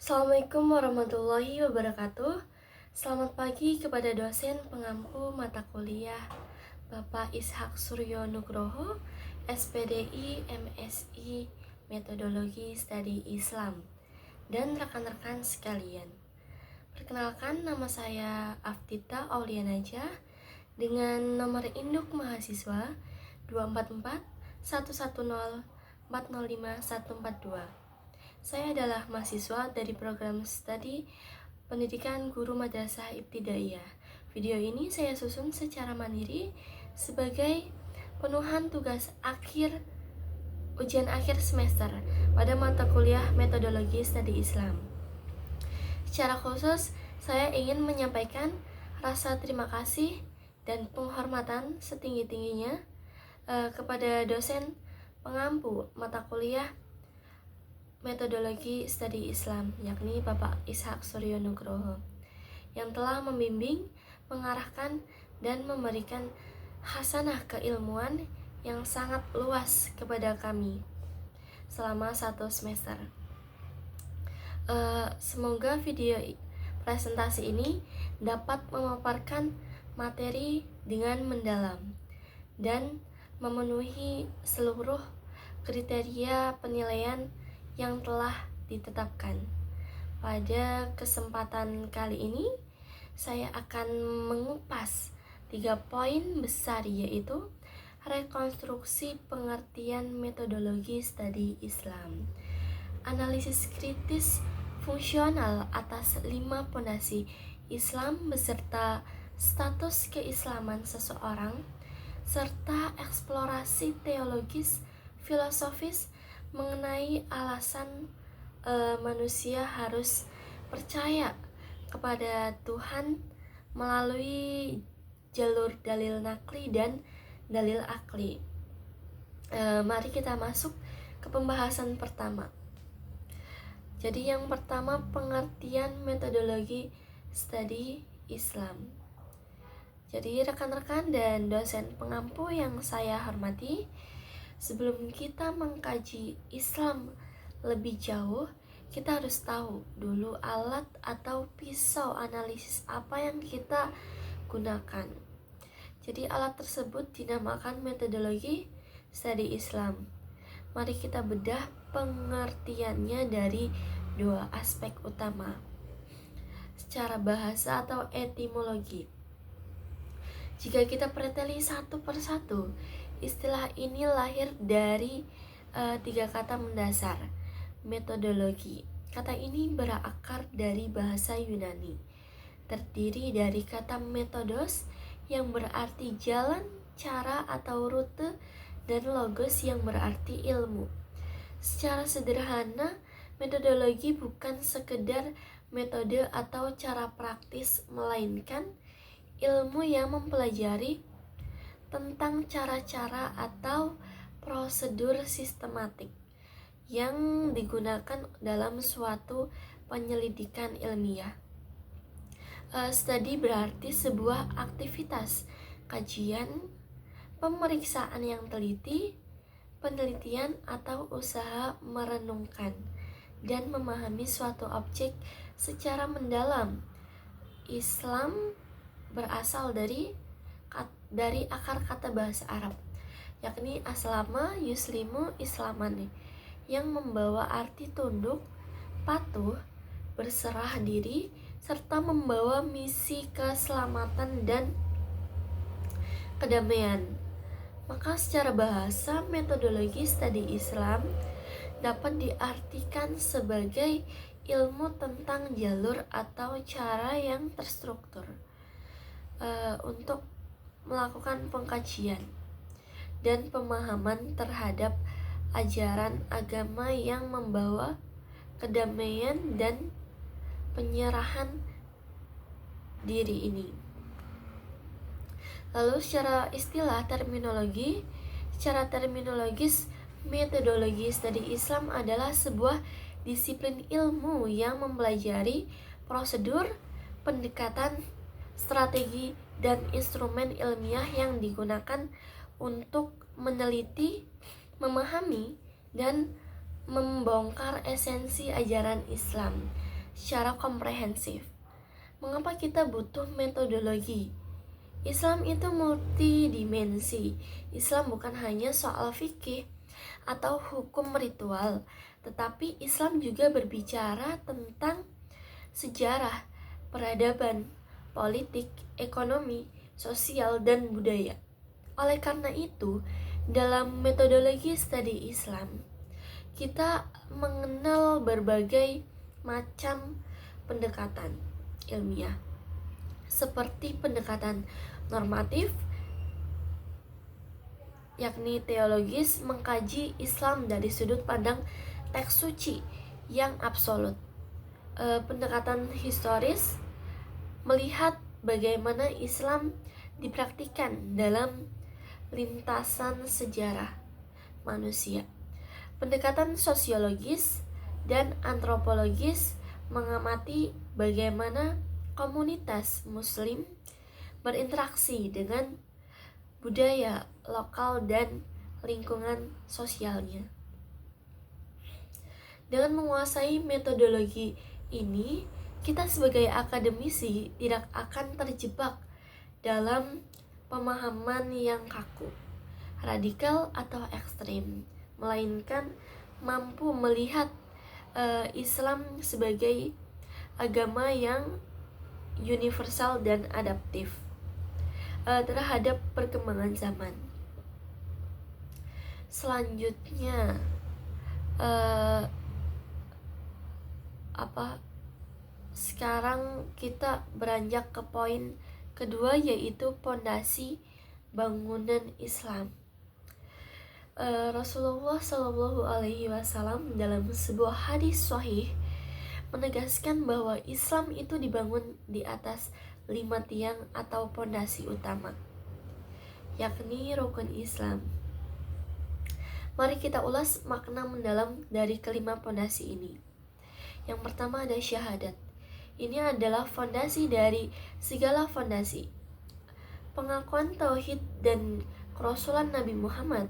Assalamualaikum warahmatullahi wabarakatuh. Selamat pagi kepada dosen pengampu mata kuliah Bapak Ishak Suryo Nugroho, SPDI MSI Metodologi Studi Islam, dan rekan-rekan sekalian. Perkenalkan, nama saya Aftita Aulianaja dengan nomor induk mahasiswa 244 110 405 142. Saya adalah mahasiswa dari program studi pendidikan guru madrasah ibtidaiyah. Video ini saya susun secara mandiri sebagai penuhan tugas akhir ujian akhir semester pada mata kuliah metodologi studi Islam. Secara khusus, saya ingin menyampaikan rasa terima kasih dan penghormatan setinggi-tingginya kepada dosen pengampu mata kuliah metodologi studi Islam, yakni Bapak Ishak Suryo Nugroho, yang telah membimbing, mengarahkan, dan memberikan hasanah keilmuan yang sangat luas kepada kami selama 1 semester. Semoga video presentasi ini dapat memaparkan materi dengan mendalam dan memenuhi seluruh kriteria penilaian yang telah ditetapkan. Pada kesempatan kali ini, saya akan mengupas 3 poin besar, yaitu rekonstruksi pengertian metodologi studi Islam, analisis kritis fungsional atas 5 pondasi Islam beserta status keislaman seseorang, serta eksplorasi teologis filosofis mengenai alasan manusia harus percaya kepada Tuhan melalui jalur dalil nakli dan dalil akli. Mari kita masuk ke pembahasan pertama. Jadi yang pertama, pengertian metodologi studi Islam. Jadi rekan-rekan dan dosen pengampu yang saya hormati, sebelum kita mengkaji Islam lebih jauh, kita harus tahu dulu alat atau pisau analisis apa yang kita gunakan. Jadi alat tersebut dinamakan metodologi studi Islam. Mari kita bedah pengertiannya dari 2 aspek utama, secara bahasa atau etimologi. Jika kita preteli satu persatu, istilah ini lahir dari 3 kata mendasar. Metodologi. Kata ini berakar dari bahasa Yunani. Terdiri dari kata metodos yang berarti jalan, cara atau rute, dan logos yang berarti ilmu. Secara sederhana, metodologi bukan sekedar metode atau cara praktis, melainkan ilmu yang mempelajari tentang cara-cara atau prosedur sistematik yang digunakan dalam suatu penyelidikan ilmiah. Studi berarti sebuah aktivitas kajian, pemeriksaan yang teliti, penelitian atau usaha merenungkan dan memahami suatu objek secara mendalam. Islam berasal dari akar kata bahasa Arab, yakni aslama yuslimu islamani, yang membawa arti tunduk, patuh, berserah diri, serta membawa misi keselamatan dan kedamaian. Maka secara bahasa, metodologi studi Islam dapat diartikan sebagai ilmu tentang jalur atau cara yang terstruktur untuk melakukan pengkajian dan pemahaman terhadap ajaran agama yang membawa kedamaian dan penyerahan diri ini. Lalu secara istilah secara terminologis, metodologi studi Islam adalah sebuah disiplin ilmu yang mempelajari prosedur, pendekatan, strategi, dan instrumen ilmiah yang digunakan untuk meneliti, memahami, dan membongkar esensi ajaran Islam secara komprehensif. Mengapa kita butuh metodologi? Islam itu multidimensi. Islam bukan hanya soal fikih atau hukum ritual, tetapi Islam juga berbicara tentang sejarah, peradaban, politik, ekonomi, sosial, dan budaya. Oleh karena itu, dalam metodologi studi Islam, kita mengenal berbagai macam pendekatan ilmiah, seperti pendekatan normatif, yakni teologis, mengkaji Islam dari sudut pandang teks suci yang absolut. Pendekatan historis, melihat bagaimana Islam dipraktikkan dalam lintasan sejarah manusia. Pendekatan sosiologis dan antropologis, mengamati bagaimana komunitas muslim berinteraksi dengan budaya lokal dan lingkungan sosialnya. Dengan menguasai metodologi ini, kita sebagai akademisi tidak akan terjebak dalam pemahaman yang kaku, radikal atau ekstrim, melainkan mampu melihat Islam sebagai agama yang universal dan adaptif terhadap perkembangan zaman. Selanjutnya sekarang kita beranjak ke poin kedua, yaitu pondasi bangunan Islam. Rasulullah Shallallahu Alaihi Wasallam dalam sebuah hadis sahih menegaskan bahwa Islam itu dibangun di atas 5 tiang atau pondasi utama, yakni rukun Islam. Mari kita ulas makna mendalam dari kelima pondasi ini. Yang pertama ada syahadat. Ini adalah fondasi dari segala fondasi. Pengakuan tauhid dan kerasulan Nabi Muhammad.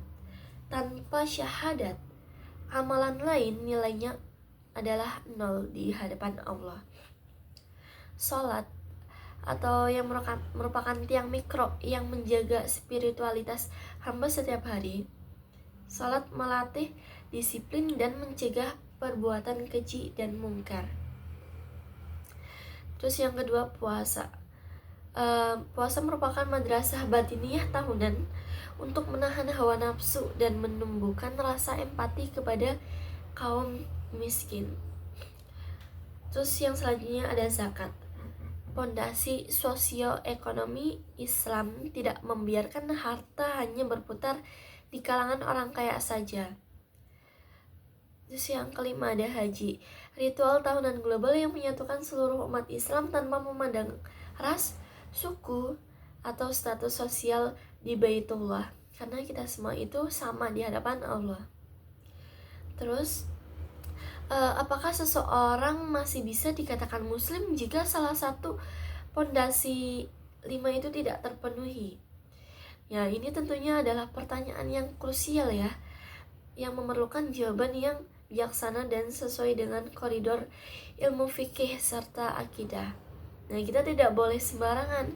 Tanpa syahadat, amalan lain nilainya adalah 0 di hadapan Allah. Salat atau yang merupakan tiang mikro yang menjaga spiritualitas hamba setiap hari. Salat melatih disiplin dan mencegah perbuatan keji dan mungkar. Terus yang kedua puasa. Puasa merupakan madrasah batiniyah tahunan untuk menahan hawa nafsu dan menumbuhkan rasa empati kepada kaum miskin. Terus yang selanjutnya ada zakat. Pondasi sosioekonomi Islam tidak membiarkan harta hanya berputar di kalangan orang kaya saja. Terus yang kelima ada haji. Ritual tahunan global yang menyatukan seluruh umat Islam tanpa memandang ras, suku, atau status sosial di Baitullah, karena kita semua itu sama di hadapan Allah. Terus apakah seseorang masih bisa dikatakan muslim jika salah satu pondasi 5 itu tidak terpenuhi? Ya, ini tentunya adalah pertanyaan yang krusial ya, yang memerlukan jawaban yang bijaksana dan sesuai dengan koridor ilmu fikih serta akidah. Nah, kita tidak boleh sembarangan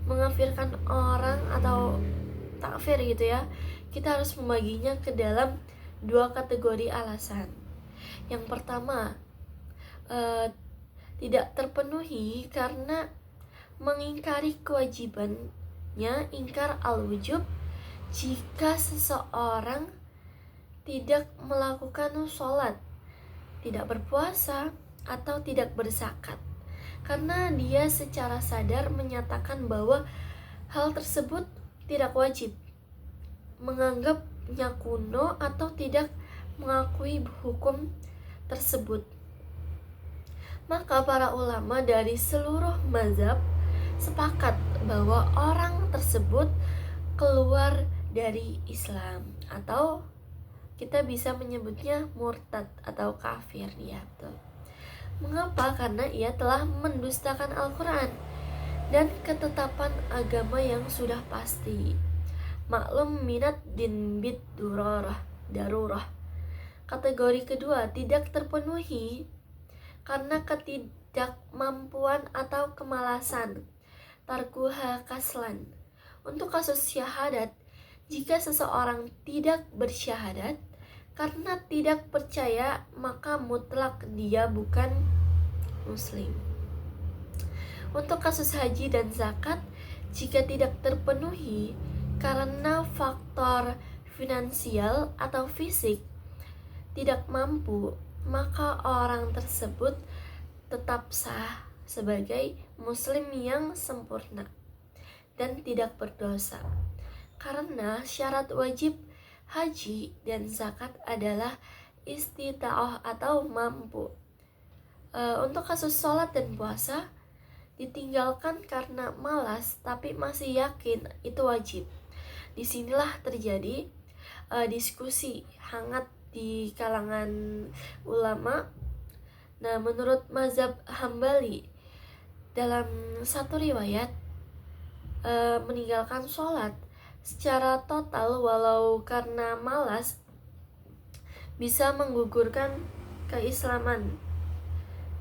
mengafirkan orang atau takfir gitu ya. Kita harus membaginya ke dalam 2 kategori alasan. Yang pertama, tidak terpenuhi karena mengingkari kewajibannya, ingkar al-wujub, jika seseorang tidak melakukan sholat, tidak berpuasa, atau tidak berzakat, karena dia secara sadar menyatakan bahwa hal tersebut tidak wajib, menganggapnya kuno, atau tidak mengakui hukum tersebut. Maka para ulama dari seluruh mazhab sepakat bahwa orang tersebut keluar dari Islam, atau kita bisa menyebutnya murtad atau kafir ya, betul. Mengapa? Karena ia telah mendustakan Al-Quran dan ketetapan agama yang sudah pasti. Maklum minat din bid darurah. Kategori kedua tidak terpenuhi karena ketidakmampuan atau kemalasan, tarkuha kaslan. Untuk kasus syahadat, jika seseorang tidak bersyahadat karena tidak percaya, maka mutlak dia bukan muslim. Untuk kasus haji dan zakat, jika tidak terpenuhi karena faktor finansial atau fisik tidak mampu, maka orang tersebut tetap sah sebagai muslim yang sempurna dan tidak berdosa. Karena syarat wajib haji dan zakat adalah istita'ah atau mampu. Untuk kasus sholat dan puasa, ditinggalkan karena malas tapi masih yakin itu wajib. Disinilah terjadi diskusi hangat di kalangan ulama. Nah, menurut mazhab Hambali, dalam satu riwayat, meninggalkan sholat secara total walau karena malas bisa menggugurkan keislaman.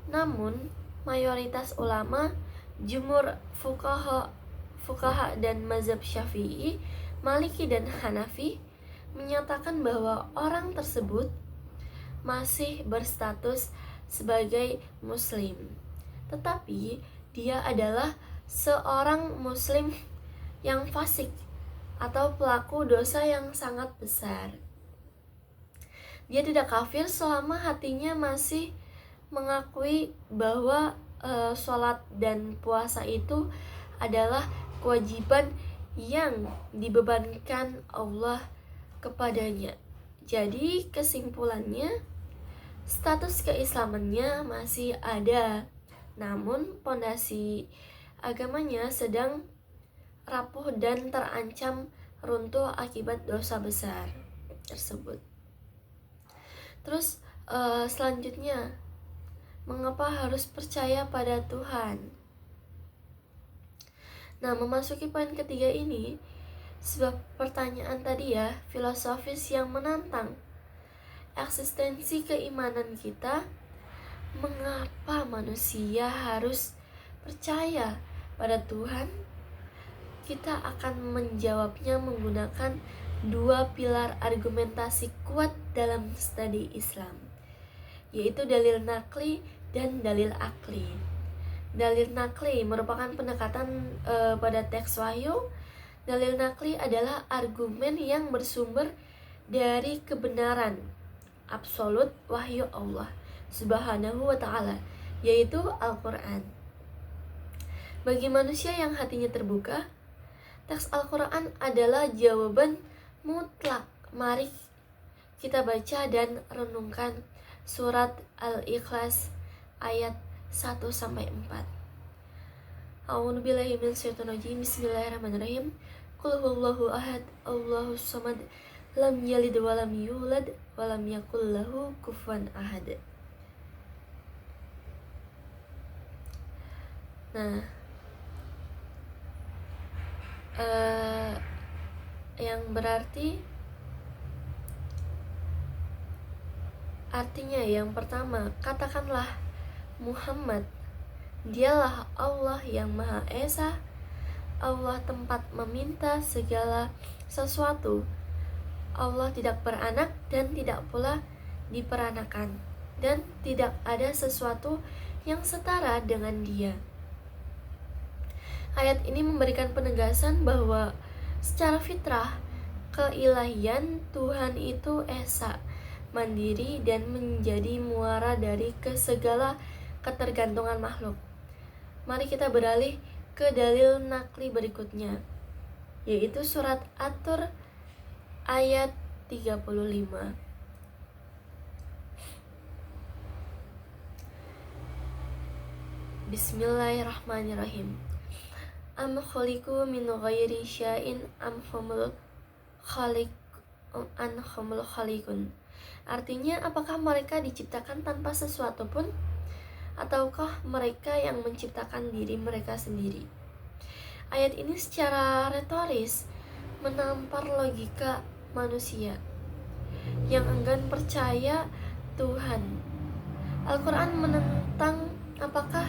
Namun mayoritas ulama, jumhur fuqaha dan mazhab Syafi'i, Maliki dan Hanafi menyatakan bahwa orang tersebut masih berstatus sebagai muslim, tetapi dia adalah seorang muslim yang fasik atau pelaku dosa yang sangat besar. Dia tidak kafir selama hatinya masih mengakui bahwa sholat dan puasa itu adalah kewajiban yang dibebankan Allah kepadanya. Jadi kesimpulannya, status keislamannya masih ada, namun pondasi agamanya sedang rapuh dan terancam runtuh akibat dosa besar tersebut. Terus selanjutnya, mengapa harus percaya pada Tuhan? Nah, memasuki poin ketiga ini, sebuah pertanyaan tadi ya, filosofis yang menantang eksistensi keimanan kita. Mengapa manusia harus percaya pada Tuhan? Kita akan menjawabnya menggunakan dua pilar argumentasi kuat dalam studi Islam, yaitu dalil nakli dan dalil akli. Dalil nakli merupakan pendekatan pada teks wahyu. Dalil nakli adalah argumen yang bersumber dari kebenaran absolut wahyu Allah Subhanahu wa ta'ala, yaitu Al-Quran. Bagi manusia yang hatinya terbuka, teks Al-Quran adalah jawaban mutlak. Mari kita baca dan renungkan surat Al-Ikhlas ayat 1-4. A'udzubillahi minasyaitonirrajim. Bismillahirrahmanirrahim. Qul huwallahu ahad, Allahus samad, lam yalid walam yulad walam yakul lahu kufuwan ahad. Nah, yang berarti artinya yang pertama, katakanlah Muhammad, dialah Allah yang Maha Esa, Allah tempat meminta segala sesuatu. Allah tidak beranak dan tidak pula diperanakan, dan tidak ada sesuatu yang setara dengan Dia. Ayat ini memberikan penegasan bahwa secara fitrah keilahian Tuhan itu esa, mandiri, dan menjadi muara dari segala ketergantungan makhluk. Mari kita beralih ke dalil nakli berikutnya, yaitu surat At-Tur ayat 35. Bismillahirrahmanirrahim. Am khuliqu min ghairi syai'in am humul khaliqun. Artinya, apakah mereka diciptakan tanpa sesuatu pun, ataukah mereka yang menciptakan diri mereka sendiri? Ayat ini secara retoris menampar logika manusia yang enggan percaya Tuhan. Al-Quran tentang apakah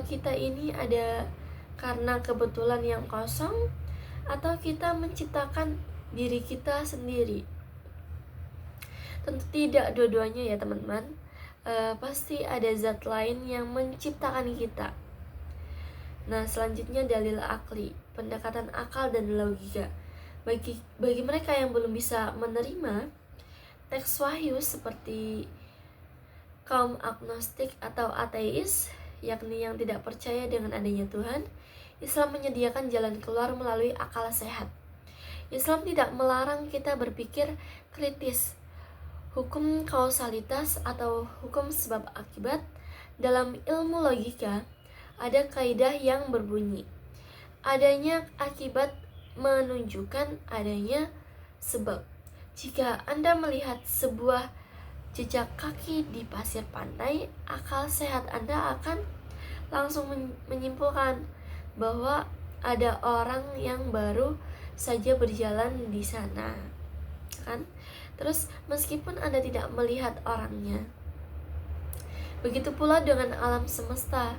kita ini ada karena kebetulan yang kosong atau kita menciptakan diri kita sendiri. Tentu tidak dua-duanya ya teman-teman. Pasti ada zat lain yang menciptakan kita. Nah, selanjutnya dalil akli, pendekatan akal dan logika. Bagi mereka yang belum bisa menerima teks wahyu seperti kaum agnostik atau ateis, yakni yang tidak percaya dengan adanya Tuhan, Islam menyediakan jalan keluar melalui akal sehat. Islam tidak melarang kita berpikir kritis. Hukum kausalitas atau hukum sebab akibat dalam ilmu logika ada kaidah yang berbunyi, adanya akibat menunjukkan adanya sebab. Jika Anda melihat sebuah jejak kaki di pasir pantai, akal sehat Anda akan langsung menyimpulkan bahwa ada orang yang baru saja berjalan di sana, kan? Terus meskipun Anda tidak melihat orangnya, begitu pula dengan alam semesta,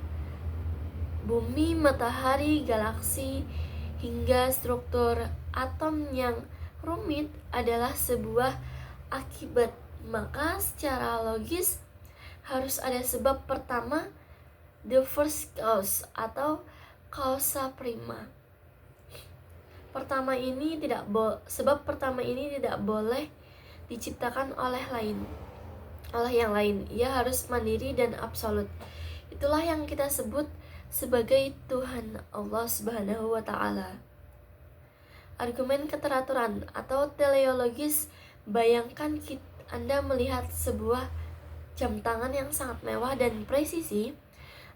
bumi, matahari, galaksi, hingga struktur atom yang rumit adalah sebuah akibat. Maka secara logis harus ada sebab pertama, the first cause atau causa prima. Sebab pertama ini tidak boleh diciptakan oleh yang lain. Ia harus mandiri dan absolut. Itulah yang kita sebut sebagai Tuhan Allah Subhanahu wa Ta'ala. Argumen keteraturan atau teleologis, bayangkan Anda melihat sebuah jam tangan yang sangat mewah dan presisi.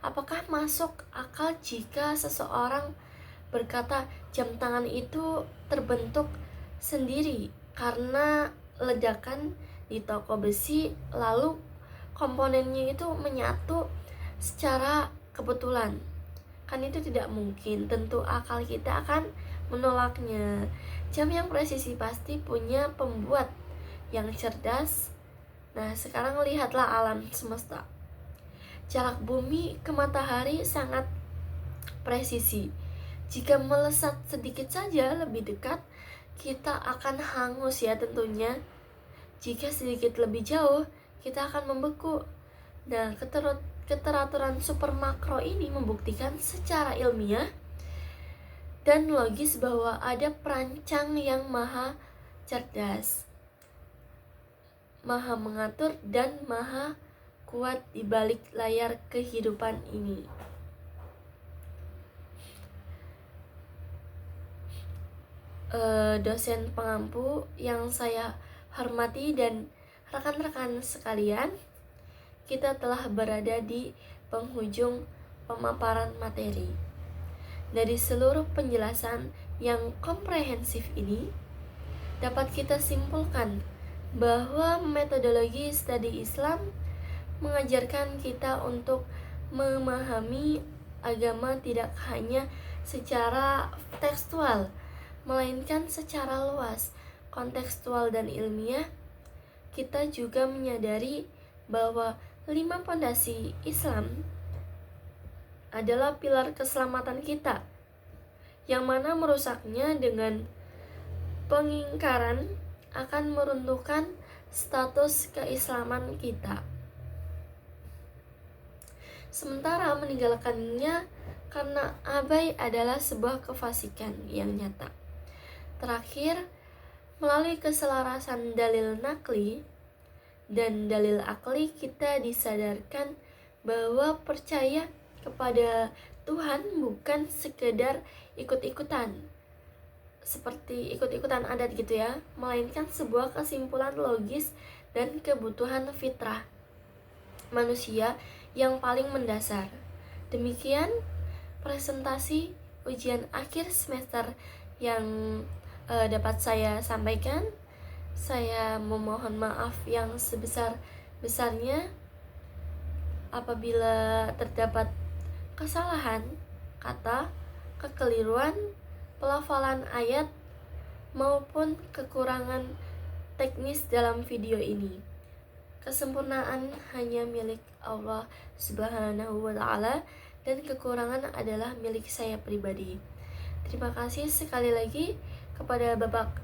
Apakah masuk akal jika seseorang berkata jam tangan itu terbentuk sendiri karena ledakan di toko besi, lalu komponennya itu menyatu secara kebetulan? Kan itu tidak mungkin. Tentu akal kita akan menolaknya. Jam yang presisi pasti punya pembuat yang cerdas. Nah, sekarang lihatlah alam semesta. Jarak bumi ke matahari sangat presisi. Jika melesat sedikit saja lebih dekat, kita akan hangus ya tentunya. Jika sedikit lebih jauh, kita akan membeku. Nah, keteraturan super makro ini membuktikan secara ilmiah dan logis bahwa ada perancang yang maha cerdas, maha mengatur, dan maha kuat di balik layar kehidupan ini. Dosen pengampu yang saya hormati dan rekan-rekan sekalian, kita telah berada di penghujung pemaparan materi. Dari seluruh penjelasan yang komprehensif ini, dapat kita simpulkan bahwa metodologi studi Islam mengajarkan kita untuk memahami agama tidak hanya secara tekstual, melainkan secara luas, kontekstual dan ilmiah. Kita juga menyadari bahwa 5 pondasi Islam adalah pilar keselamatan kita, yang mana merusaknya dengan pengingkaran akan meruntuhkan status keislaman kita. Sementara meninggalkannya karena abai adalah sebuah kefasikan yang nyata. Terakhir, melalui keselarasan dalil nakli dan dalil akli, kita disadarkan bahwa percaya kepada Tuhan bukan sekedar ikut-ikutan, seperti ikut-ikutan adat gitu ya, melainkan sebuah kesimpulan logis dan kebutuhan fitrah manusia yang paling mendasar. Demikian presentasi ujian akhir semester yang dapat saya sampaikan. Saya memohon maaf yang sebesar-besarnya apabila terdapat kesalahan kata, kekeliruan, pelafalan ayat, maupun kekurangan teknis dalam video ini. Kesempurnaan hanya milik Allah Subhanahu wa Ta'ala, dan kekurangan adalah milik saya pribadi. Terima kasih sekali lagi kepada Bapak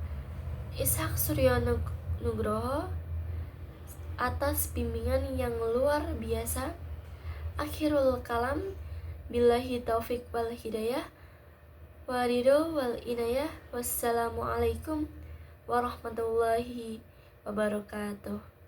Ishak Suryo Nugroho atas bimbingan yang luar biasa. Akhirul kalam, billahi taufik wal hidayah, warido wal inayah. Wassalamualaikum warahmatullahi wabarakatuh.